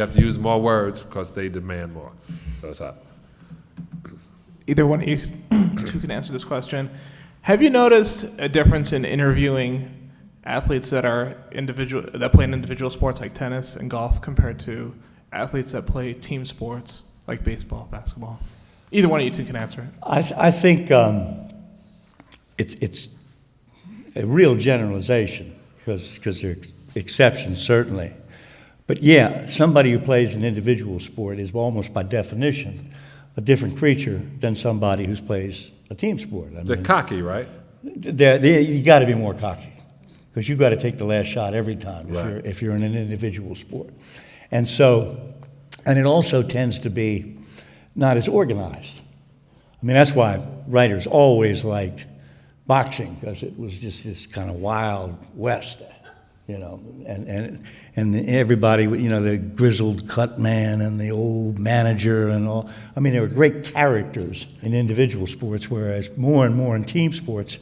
have to use more words because they demand more. So it's hot. Either one of you two can answer this question. Have you noticed a difference in interviewing athletes that play in individual sports like tennis and golf compared to athletes that play team sports like baseball, basketball? Either one of you two can answer it. I think it's a real generalization because there are exceptions, certainly. But yeah, somebody who plays an individual sport is almost by definition a different creature than somebody who plays a team sport. They're cocky, right? You got to be more cocky because you've got to take the last shot every time if you're in an individual sport. And it also tends to be not as organized. That's why writers always liked boxing, because it was just this kind of wild west, and everybody, the grizzled cut man and the old manager and all. There were great characters in individual sports, whereas more and more in team sports,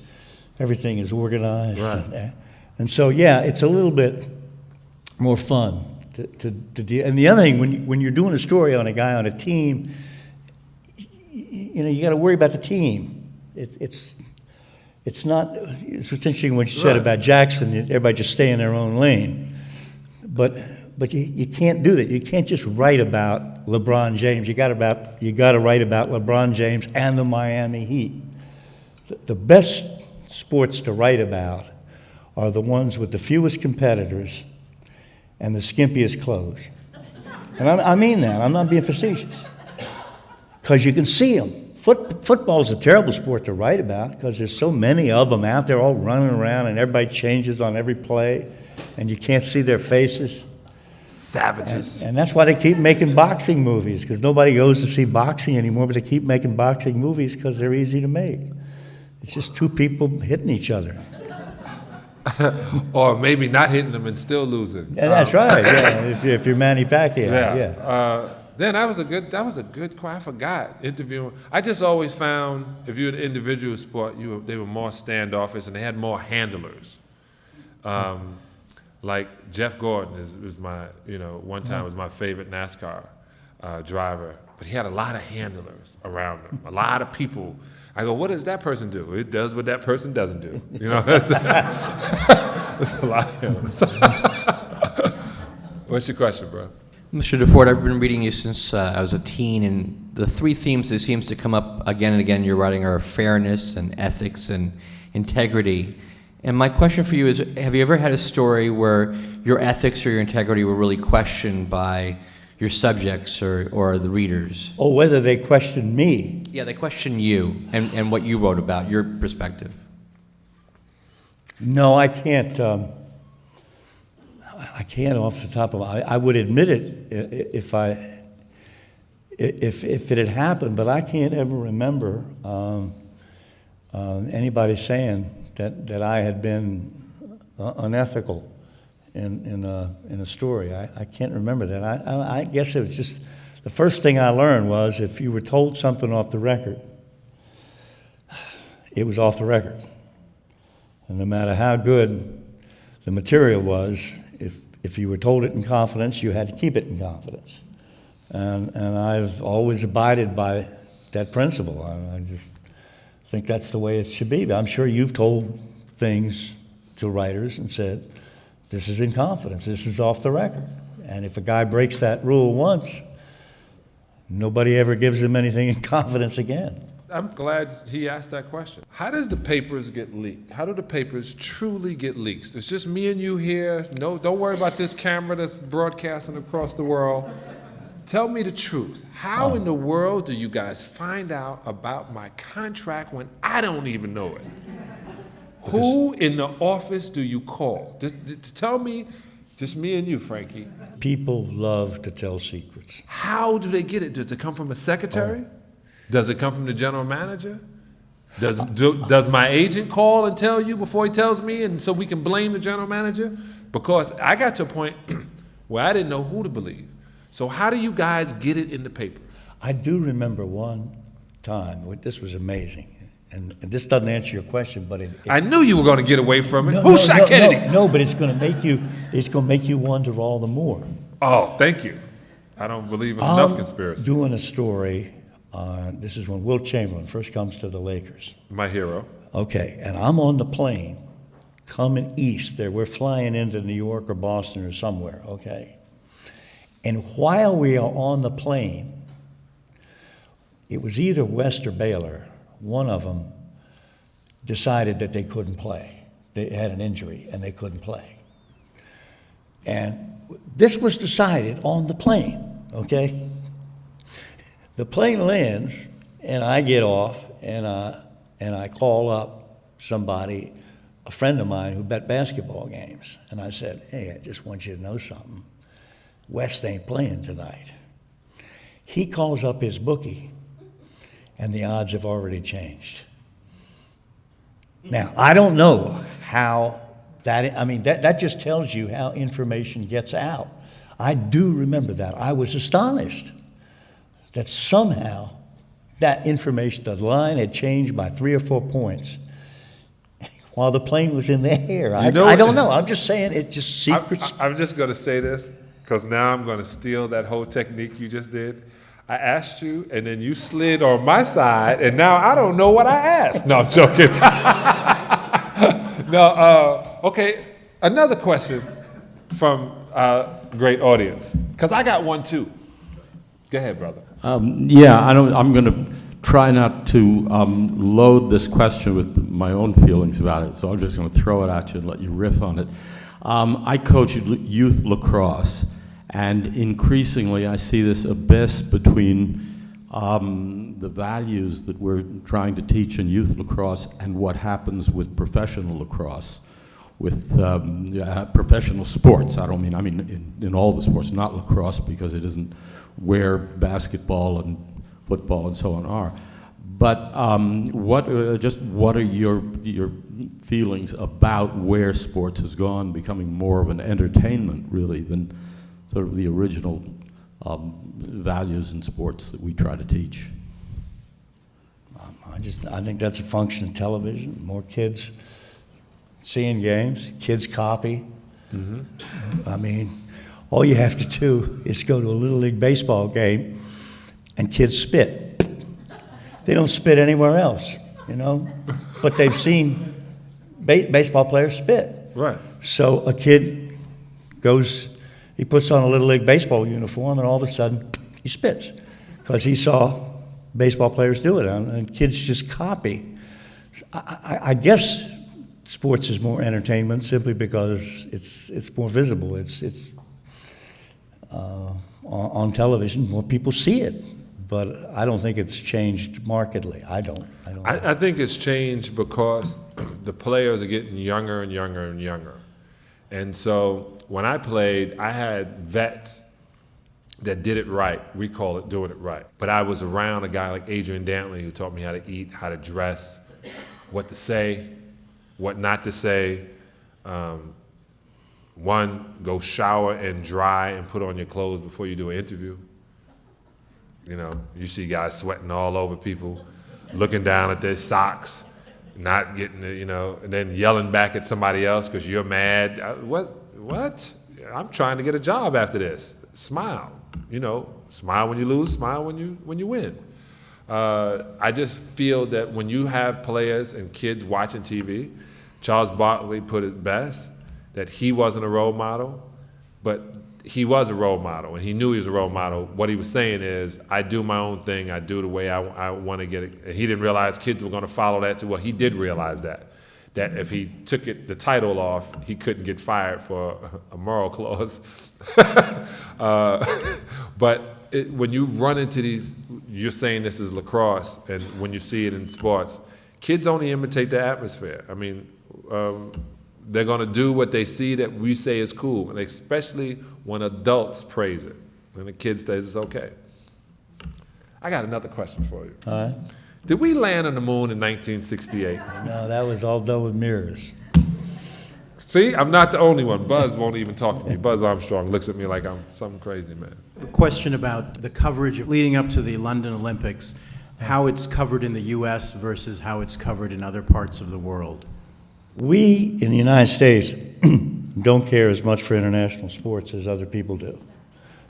everything is organized. Right. And so, it's a little bit more fun to deal. And the other thing, when you're doing a story on a guy on a team, you got to worry about the team. it's interesting what you said about Jackson, everybody just stay in their own lane. But you can't do that. You can't just write about LeBron James. You got to write about LeBron James and the Miami Heat. The best sports to write about are the ones with the fewest competitors and the skimpiest clothes. And I mean that. I'm not being facetious. Because you can see them. Football is a terrible sport to write about because there's so many of them out there all running around and everybody changes on every play and you can't see their faces. Savages. And that's why they keep making boxing movies, because nobody goes to see boxing anymore, but they keep making boxing movies because they're easy to make. It's just two people hitting each other. Or maybe not hitting them and still losing. And that's right, yeah, if you're Manny Pacquiao, yeah. Then that was a good I forgot interviewing. I just always found if you're an individual sport, they were more standoffish and they had more handlers. Like Jeff Gordon was my, one time was my favorite NASCAR driver, but he had a lot of handlers around him, a lot of people. I go, what does that person do? It does what that person doesn't do. That's a lot of handlers. What's your question, bro? Mr. Deford, I've been reading you since I was a teen, and the three themes that seems to come up again and again in your writing are fairness and ethics and integrity. And my question for you is, have you ever had a story where your ethics or your integrity were really questioned by your subjects or the readers? Oh, whether they question me. Yeah, they question you and what you wrote about, your perspective. No, I can't. I can't off the top of my. I would admit it if it had happened, but I can't ever remember anybody saying that I had been unethical in a story. I can't remember that. I guess it was just the first thing I learned was if you were told something off the record, it was off the record, and no matter how good the material was, if you were told it in confidence, you had to keep it in confidence. And I've always abided by that principle. I just think that's the way it should be. But I'm sure you've told things to writers and said, this is in confidence, this is off the record. And if a guy breaks that rule once, nobody ever gives him anything in confidence again. I'm glad he asked that question. How does the papers get leaked? How do the papers truly get leaked? It's just me and you here. No, don't worry about this camera that's broadcasting across the world. Tell me the truth. How in the world do you guys find out about my contract when I don't even know it? Who in the office do you call? Just tell me, just me and you, Frankie. People love to tell secrets. How do they get it? Does it come from a secretary? Does it come from the general manager? Does my agent call and tell you before he tells me, and so we can blame the general manager? Because I got to a point where I didn't know who to believe. So how do you guys get it in the paper? I do remember one time, this was amazing, and this doesn't answer your question, but I knew you were going to get away from it. Who shot Kennedy? No, but it's going to make you wonder all the more. Oh, thank you. I don't believe in enough conspiracies. Doing a story. This is when Wilt Chamberlain first comes to the Lakers. My hero. Okay, and I'm on the plane coming east there. We're flying into New York or Boston or somewhere, okay? And while we are on the plane, it was either West or Baylor, one of them decided that they couldn't play. They had an injury and they couldn't play. And this was decided on the plane, okay? The plane lands, and I get off, and I call up somebody, a friend of mine who bet basketball games, and I said, hey, I just want you to know something. West ain't playing tonight. He calls up his bookie, and the odds have already changed. Now, I don't know how that just tells you how information gets out. I do remember that. I was astonished that somehow that information, the line had changed by 3 or 4 points while the plane was in the air. I don't know. I'm just saying it just secrets. I'm just going to say this because now I'm going to steal that whole technique you just did. I asked you, and then you slid on my side, and now I don't know what I asked. No, I'm joking. No, okay, another question from our great audience, because I got one too. Go ahead, brother. I'm going to try not to load this question with my own feelings about it, so I'm just going to throw it at you and let you riff on it. I coach youth lacrosse, and increasingly I see this abyss between the values that we're trying to teach in youth lacrosse and what happens with professional lacrosse, with professional sports. I mean in all the sports, not lacrosse, because it isn't where basketball and football and so on are. But what are your feelings about where sports has gone, becoming more of an entertainment really than sort of the original values in sports that we try to teach? I think that's a function of television. More kids seeing games, kids copy. I mean, all you have to do is go to a Little League baseball game and kids spit. They don't spit anywhere else, but they've seen baseball players spit. Right. So a kid he puts on a Little League baseball uniform, and all of a sudden he spits because he saw baseball players do it, and kids just copy. I guess sports is more entertainment simply because it's more visible. It's on television, more people see it, but I don't think it's changed markedly. I don't. I think it's changed because the players are getting younger and younger and younger. And so when I played, I had vets that did it right. We call it doing it right. But I was around a guy like Adrian Dantley who taught me how to eat, how to dress, what to say, what not to say. One, go shower and dry and put on your clothes before you do an interview. You see guys sweating all over people, looking down at their socks, not getting it, and then yelling back at somebody else because you're mad. What? I'm trying to get a job after this. Smile, smile when you lose, smile when you win. I just feel that when you have players and kids watching TV, Charles Barkley put it best, that he wasn't a role model, but he was a role model, and he knew he was a role model. What he was saying is, I do my own thing, I do the way I want to get it. And he didn't realize kids were going to follow that too. Well, he did realize that if he took the title off, he couldn't get fired for a moral clause. But when you run into these, you're saying this is lacrosse, and when you see it in sports, kids only imitate the atmosphere. I mean, they're going to do what they see that we say is cool, and especially when adults praise it, and the kid says it's okay. I got another question for you. All right. Did we land on the moon in 1968? No, that was all done with mirrors. See, I'm not the only one. Buzz won't even talk to me. Buzz Armstrong looks at me like I'm some crazy man. A question about the coverage leading up to the London Olympics, how it's covered in the U.S. versus how it's covered in other parts of the world. We in the United States don't care as much for international sports as other people do.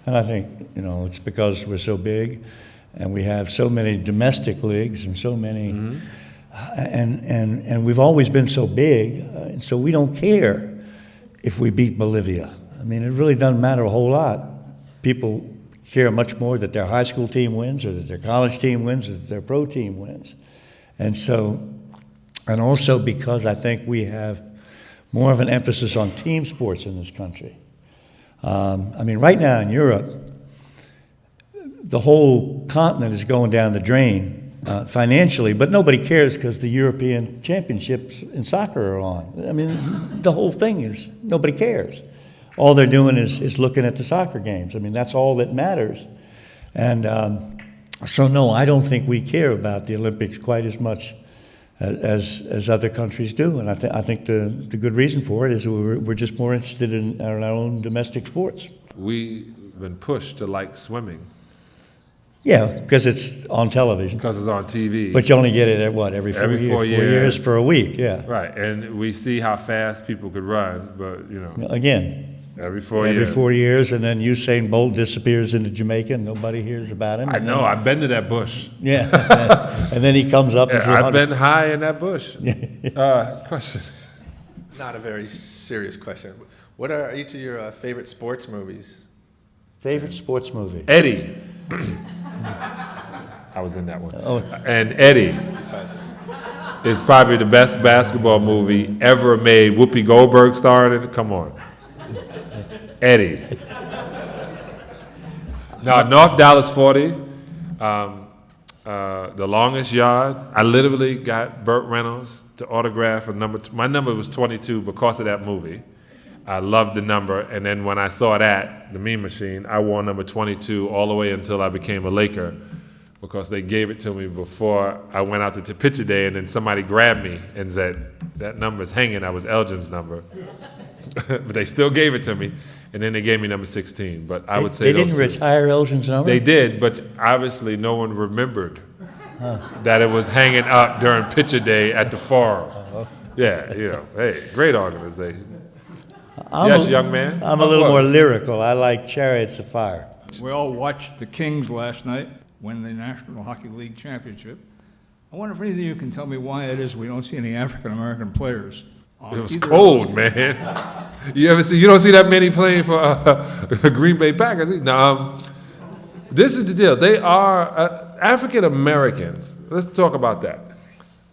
And I think, it's because we're so big and we have so many domestic leagues and so many, and we've always been so big, and so we don't care if we beat Bolivia. I mean, it really doesn't matter a whole lot. People care much more that their high school team wins or that their college team wins or that their pro team wins. And also because I think we have more of an emphasis on team sports in this country. Right now in Europe, the whole continent is going down the drain financially, but nobody cares because the European championships in soccer are on. The whole thing is, nobody cares. All they're doing is looking at the soccer games. That's all that matters. And so no, I don't think we care about the Olympics quite as much as other countries do, and I think the good reason for it is we're just more interested in our own domestic sports. We've been pushed to like swimming. Yeah, because it's on television. Because it's on TV. But you only get it at what, every 4 years? 4 years. 4 years for a week, yeah. Right, and we see how fast people could run, but Again. Every 4 years. Every 4 years, and then Usain Bolt disappears into Jamaica and nobody hears about him. I know, I've been to that bush. Yeah, and then he comes up and I've been high in that bush. Question. Not a very serious question. What are each of your favorite sports movies? Favorite sports movie? Eddie. I was in that one. Oh. And Eddie is probably the best basketball movie ever made. Whoopi Goldberg starred in it. Come on. Eddie. No, North Dallas 40. The Longest Yard. I literally got Burt Reynolds to autograph a number. My number was 22 because of that movie. I loved the number, and then when I saw it at the Mean Machine, I wore number 22 all the way until I became a Laker, because they gave it to me before I went out to picture day, and then somebody grabbed me and said, that number's hanging. That was Elgin's number. But they still gave it to me, and then they gave me number 16. But I would say They didn't retire Elgin's number? They did, but obviously no one remembered that it was hanging up during picture day at the Forum. Yeah, you know, hey, great organization. Yes, young man. I'm a little more lyrical. I like Chariots of Fire. We all watched the Kings last night win the National Hockey League championship. I wonder if any of you can tell me why it is we don't see any African-American players. It was cold, man. You don't see that many playing for Green Bay Packers. No, this is the deal. They are African Americans. Let's talk about that.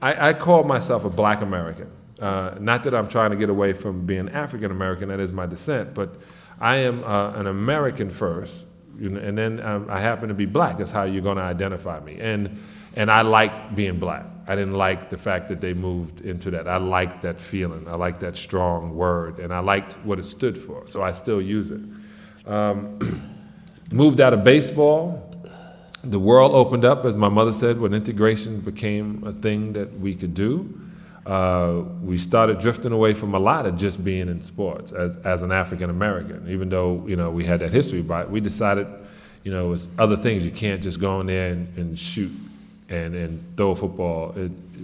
I call myself a Black American. Not that I'm trying to get away from being African American. That is my descent. But I am an American first, and then I happen to be Black. That's how you're going to identify me. And I like being Black. I didn't like the fact that they moved into that. I liked that feeling. I liked that strong word, and I liked what it stood for, so I still use it. Moved out of baseball. The world opened up, as my mother said, when integration became a thing that we could do. We started drifting away from a lot of just being in sports as an African American, even though we had that history. But we decided, it was other things. You can't just go in there and shoot and throw a football.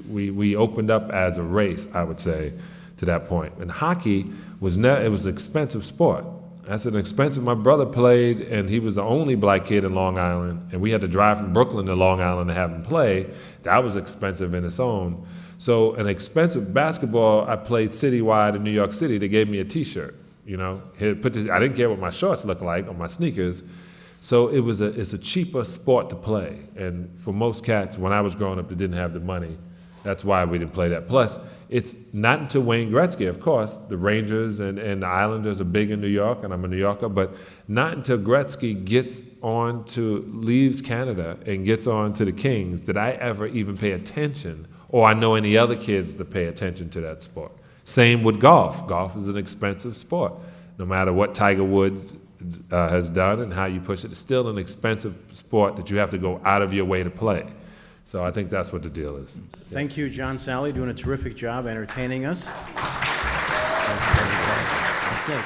We opened up as a race, I would say, to that point. And hockey was it was an expensive sport. That's an expensive. My brother played, and he was the only Black kid in Long Island, and we had to drive from Brooklyn to Long Island to have him play. That was expensive in its own. So an expensive basketball, I played citywide in New York City. They gave me a T-shirt. I didn't care what my shorts looked like or my sneakers. So it's a cheaper sport to play. And for most cats, when I was growing up, that didn't have the money. That's why we didn't play that. Plus, it's not until Wayne Gretzky, of course, the Rangers and the Islanders are big in New York, and I'm a New Yorker, but not until Gretzky leaves Canada and gets on to the Kings did I ever even pay attention, or I know any other kids that pay attention to that sport. Same with golf. Golf is an expensive sport. No matter what Tiger Woods has done and how you push it, it's still an expensive sport that you have to go out of your way to play. So I think that's what the deal is. Thank you, John Salley, doing a terrific job entertaining us. Okay.